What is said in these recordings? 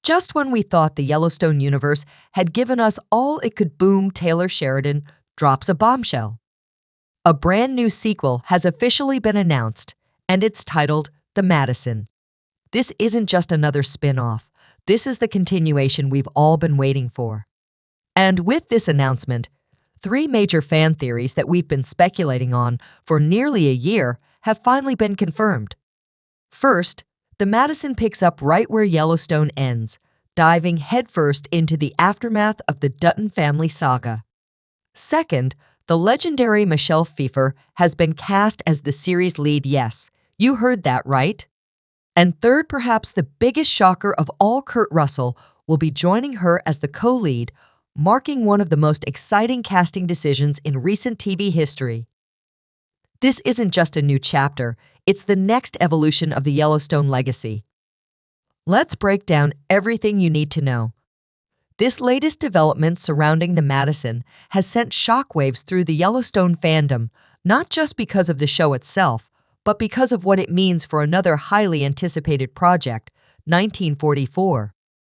Just when we thought the Yellowstone universe had given us all it could, boom, Taylor Sheridan drops a bombshell. A brand new sequel has officially been announced, and it's titled The Madison. This isn't just another spin-off. This is the continuation we've all been waiting for. And with this announcement, three major fan theories that we've been speculating on for nearly a year have finally been confirmed. First, The Madison picks up right where Yellowstone ends, diving headfirst into the aftermath of the Dutton family saga. Second, the legendary Michelle Pfeiffer has been cast as the series lead. Yes, you heard that right. And third, perhaps the biggest shocker of all, Kurt Russell will be joining her as the co-lead, marking one of the most exciting casting decisions in recent TV history. This isn't just a new chapter, it's the next evolution of the Yellowstone legacy. Let's break down everything you need to know. This latest development surrounding the Madison has sent shockwaves through the Yellowstone fandom, not just because of the show itself, but because of what it means for another highly anticipated project, 1944.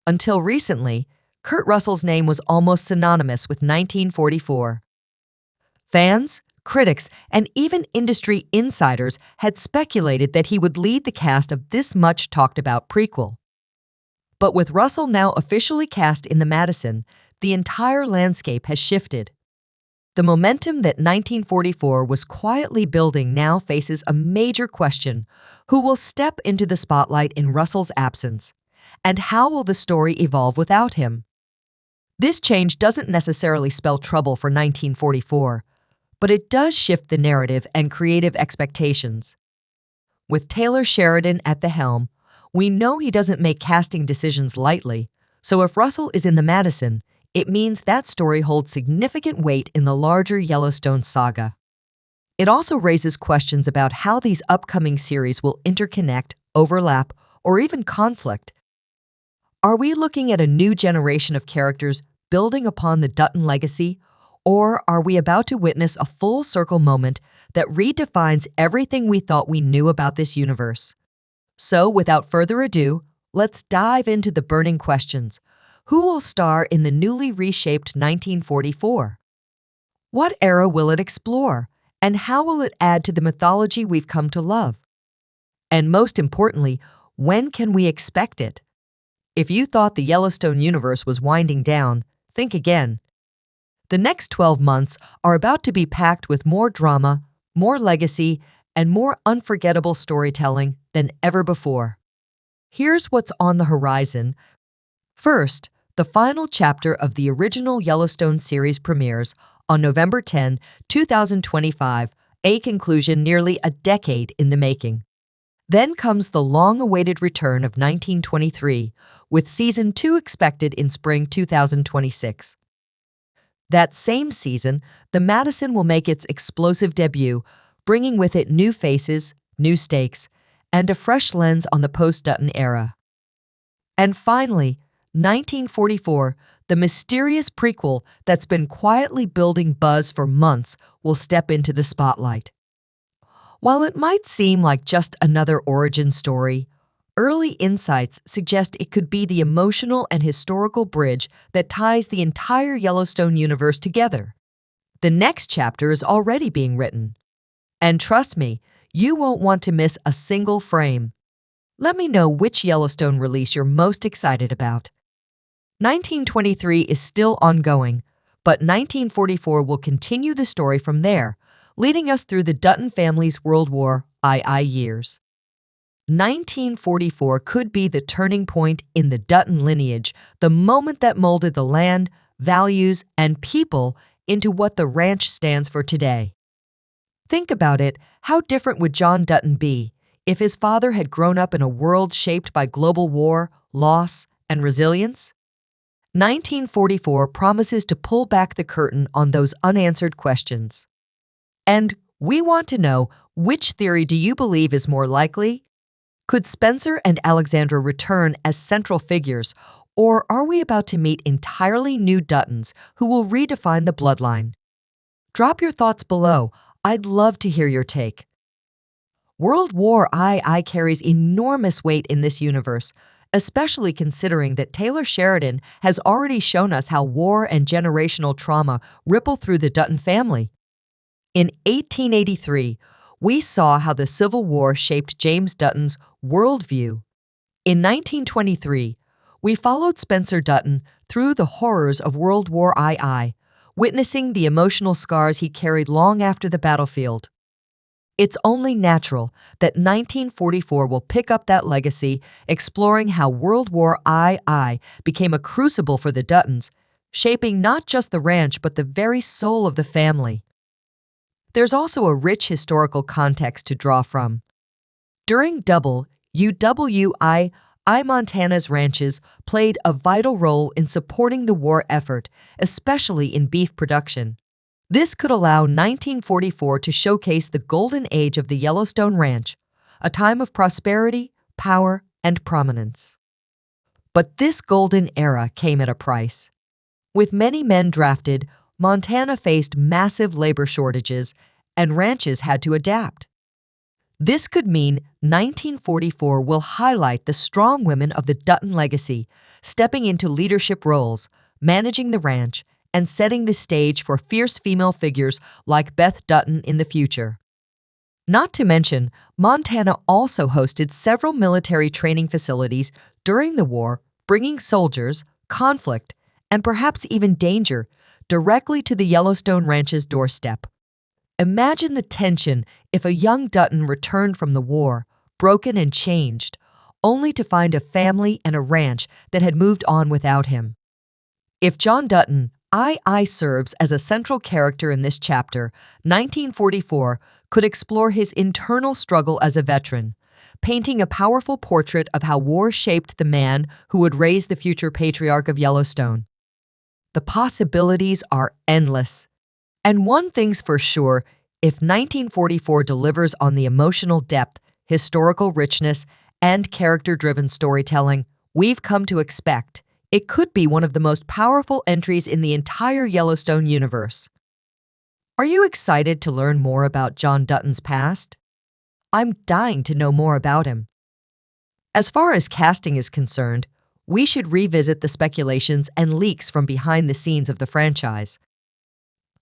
Until recently, Kurt Russell's name was almost synonymous with 1944. Fans, critics, and even industry insiders had speculated that he would lead the cast of this much-talked-about prequel. But with Russell now officially cast in the Madison, the entire landscape has shifted. The momentum that 1944 was quietly building now faces a major question: who will step into the spotlight in Russell's absence? And how will the story evolve without him? This change doesn't necessarily spell trouble for 1944, but it does shift the narrative and creative expectations. With Taylor Sheridan at the helm, we know he doesn't make casting decisions lightly, so if Russell is in the Madison, it means that story holds significant weight in the larger Yellowstone saga. It also raises questions about how these upcoming series will interconnect, overlap, or even conflict. Are we looking at a new generation of characters building upon the Dutton legacy, or are we about to witness a full-circle moment that redefines everything we thought we knew about this universe? So, without further ado, let's dive into the burning questions. Who will star in the newly reshaped 1944? What era will it explore, and how will it add to the mythology we've come to love? And most importantly, when can we expect it? If you thought the Yellowstone universe was winding down, think again. The next 12 months are about to be packed with more drama, more legacy, and more unforgettable storytelling than ever before. Here's what's on the horizon. First, the final chapter of the original Yellowstone series premieres on November 10, 2025, a conclusion nearly a decade in the making. Then comes the long-awaited return of 1923, with Season 2 expected in spring 2026. That same season, the Madison will make its explosive debut, bringing with it new faces, new stakes, and a fresh lens on the post-Dutton era. And finally, 1944, the mysterious prequel that's been quietly building buzz for months, will step into the spotlight. While it might seem like just another origin story, early insights suggest it could be the emotional and historical bridge that ties the entire Yellowstone universe together. The next chapter is already being written. And trust me, you won't want to miss a single frame. Let me know which Yellowstone release you're most excited about. 1923 is still ongoing, but 1944 will continue the story from there, leading us through the Dutton family's World War II years. 1944 could be the turning point in the Dutton lineage, the moment that molded the land, values, and people into what the ranch stands for today. Think about it, how different would John Dutton be if his father had grown up in a world shaped by global war, loss, and resilience? 1944 promises to pull back the curtain on those unanswered questions. And we want to know, which theory do you believe is more likely? Could Spencer and Alexandra return as central figures, or are we about to meet entirely new Duttons who will redefine the bloodline? Drop your thoughts below. I'd love to hear your take. World War II carries enormous weight in this universe, especially considering that Taylor Sheridan has already shown us how war and generational trauma ripple through the Dutton family. In 1883, we saw how the Civil War shaped James Dutton's worldview. In 1923, we followed Spencer Dutton through the horrors of World War II, witnessing the emotional scars he carried long after the battlefield. It's only natural that 1944 will pick up that legacy, exploring how World War II became a crucible for the Duttons, shaping not just the ranch but the very soul of the family. There's also a rich historical context to draw from. During UWI, Montana's ranches played a vital role in supporting the war effort, especially in beef production. This could allow 1944 to showcase the golden age of the Yellowstone Ranch, a time of prosperity, power, and prominence. But this golden era came at a price. With many men drafted, Montana faced massive labor shortages, and ranches had to adapt. This could mean 1944 will highlight the strong women of the Dutton legacy, stepping into leadership roles, managing the ranch, and setting the stage for fierce female figures like Beth Dutton in the future. Not to mention, Montana also hosted several military training facilities during the war, bringing soldiers, conflict, and perhaps even danger directly to the Yellowstone Ranch's doorstep. Imagine the tension if a young Dutton returned from the war, broken and changed, only to find a family and a ranch that had moved on without him. If John Dutton, II serves as a central character in this chapter, 1944 could explore his internal struggle as a veteran, painting a powerful portrait of how war shaped the man who would raise the future patriarch of Yellowstone. The possibilities are endless. And one thing's for sure, if 1944 delivers on the emotional depth, historical richness, and character-driven storytelling we've come to expect, it could be one of the most powerful entries in the entire Yellowstone universe. Are you excited to learn more about John Dutton's past? I'm dying to know more about him. As far as casting is concerned, we should revisit the speculations and leaks from behind the scenes of the franchise.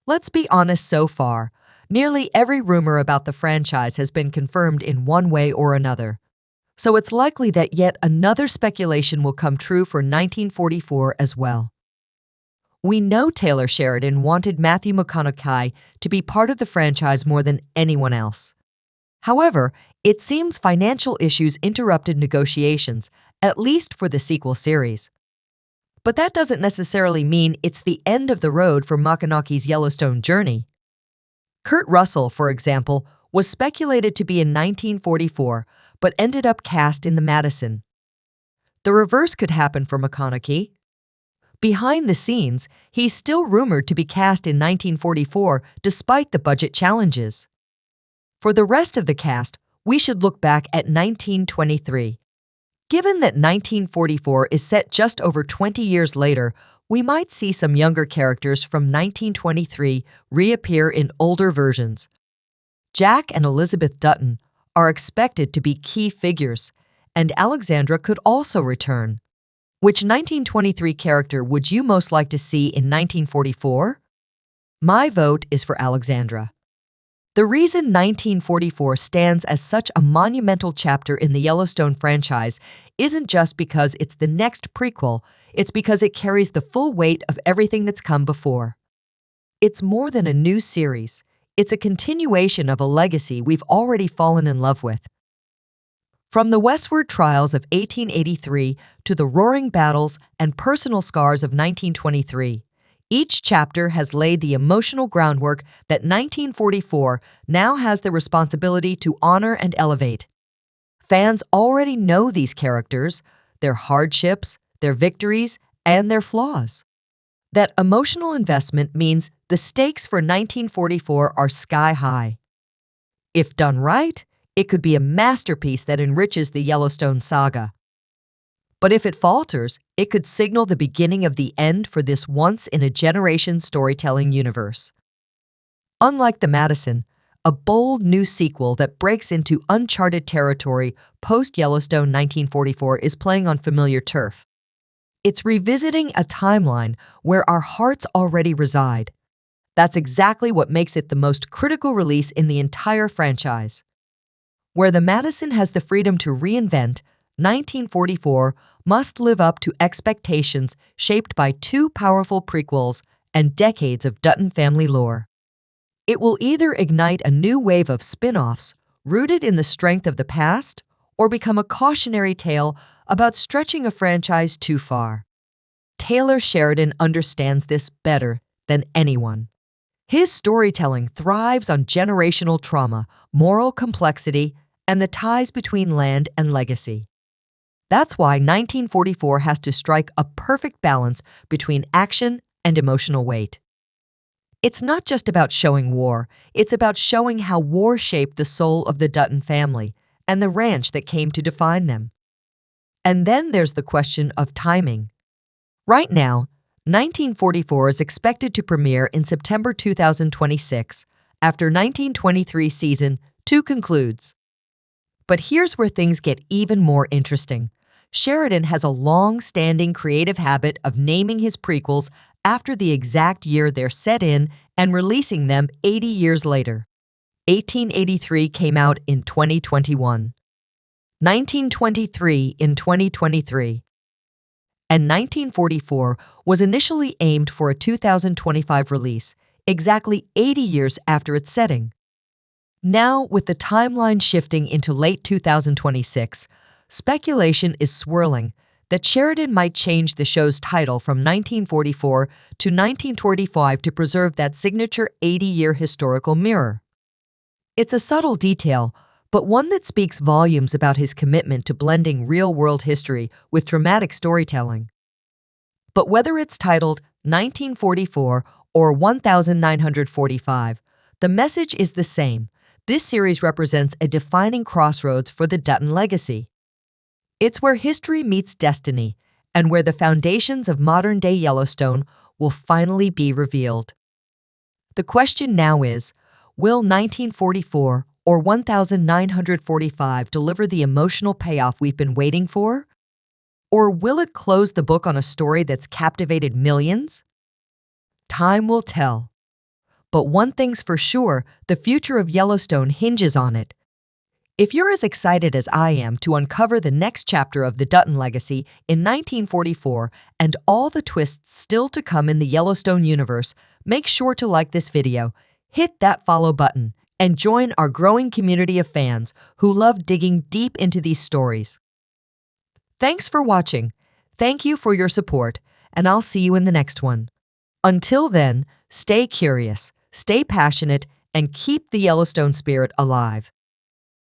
Let's be honest, so far, nearly every rumor about the franchise has been confirmed in one way or another. So it's likely that yet another speculation will come true for 1944 as well. We know Taylor Sheridan wanted Matthew McConaughey to be part of the franchise more than anyone else. However, it seems financial issues interrupted negotiations, at least for the sequel series. But that doesn't necessarily mean it's the end of the road for McConaughey's Yellowstone journey. Kurt Russell, for example, was speculated to be in 1944, but ended up cast in the Madison. The reverse could happen for McConaughey. Behind the scenes, he's still rumored to be cast in 1944 despite the budget challenges. For the rest of the cast, we should look back at 1923. Given that 1944 is set just over 20 years later, we might see some younger characters from 1923 reappear in older versions. Jack and Elizabeth Dutton are expected to be key figures, and Alexandra could also return. Which 1923 character would you most like to see in 1944? My vote is for Alexandra. The reason 1944 stands as such a monumental chapter in the Yellowstone franchise isn't just because it's the next prequel, it's because it carries the full weight of everything that's come before. It's more than a new series, it's a continuation of a legacy we've already fallen in love with. From the westward trials of 1883 to the roaring battles and personal scars of 1923, each chapter has laid the emotional groundwork that 1944 now has the responsibility to honor and elevate. Fans already know these characters, their hardships, their victories, and their flaws. That emotional investment means the stakes for 1944 are sky high. If done right, it could be a masterpiece that enriches the Yellowstone saga. But if it falters, it could signal the beginning of the end for this once-in-a-generation storytelling universe. Unlike the Madison, a bold new sequel that breaks into uncharted territory post-Yellowstone 1944 is playing on familiar turf. It's revisiting a timeline where our hearts already reside. That's exactly what makes it the most critical release in the entire franchise. Where the Madison has the freedom to reinvent, 1944 must live up to expectations shaped by two powerful prequels and decades of Dutton family lore. It will either ignite a new wave of spin-offs rooted in the strength of the past or become a cautionary tale about stretching a franchise too far. Taylor Sheridan understands this better than anyone. His storytelling thrives on generational trauma, moral complexity, and the ties between land and legacy. That's why 1944 has to strike a perfect balance between action and emotional weight. It's not just about showing war, it's about showing how war shaped the soul of the Dutton family and the ranch that came to define them. And then there's the question of timing. Right now, 1944 is expected to premiere in September 2026, after 1923 Season 2 concludes. But here's where things get even more interesting. Sheridan has a long-standing creative habit of naming his prequels after the exact year they're set in and releasing them 80 years later. 1883 came out in 2021, 1923 in 2023, and 1944 was initially aimed for a 2025 release, exactly 80 years after its setting. Now, with the timeline shifting into late 2026, speculation is swirling that Sheridan might change the show's title from 1944 to 1925 to preserve that signature 80-year historical mirror. It's a subtle detail, but one that speaks volumes about his commitment to blending real-world history with dramatic storytelling. But whether it's titled 1944 or 1945, the message is the same. This series represents a defining crossroads for the Dutton legacy. It's where history meets destiny and where the foundations of modern-day Yellowstone will finally be revealed. The question now is, will 1944 or 1945 deliver the emotional payoff we've been waiting for? Or will it close the book on a story that's captivated millions? Time will tell. But one thing's for sure, the future of Yellowstone hinges on it. If you're as excited as I am to uncover the next chapter of the Dutton legacy in 1944 and all the twists still to come in the Yellowstone universe, make sure to like this video, hit that follow button, and join our growing community of fans who love digging deep into these stories. Thanks for watching. Thank you for your support, and I'll see you in the next one. Until then, stay curious, stay passionate, and keep the Yellowstone spirit alive.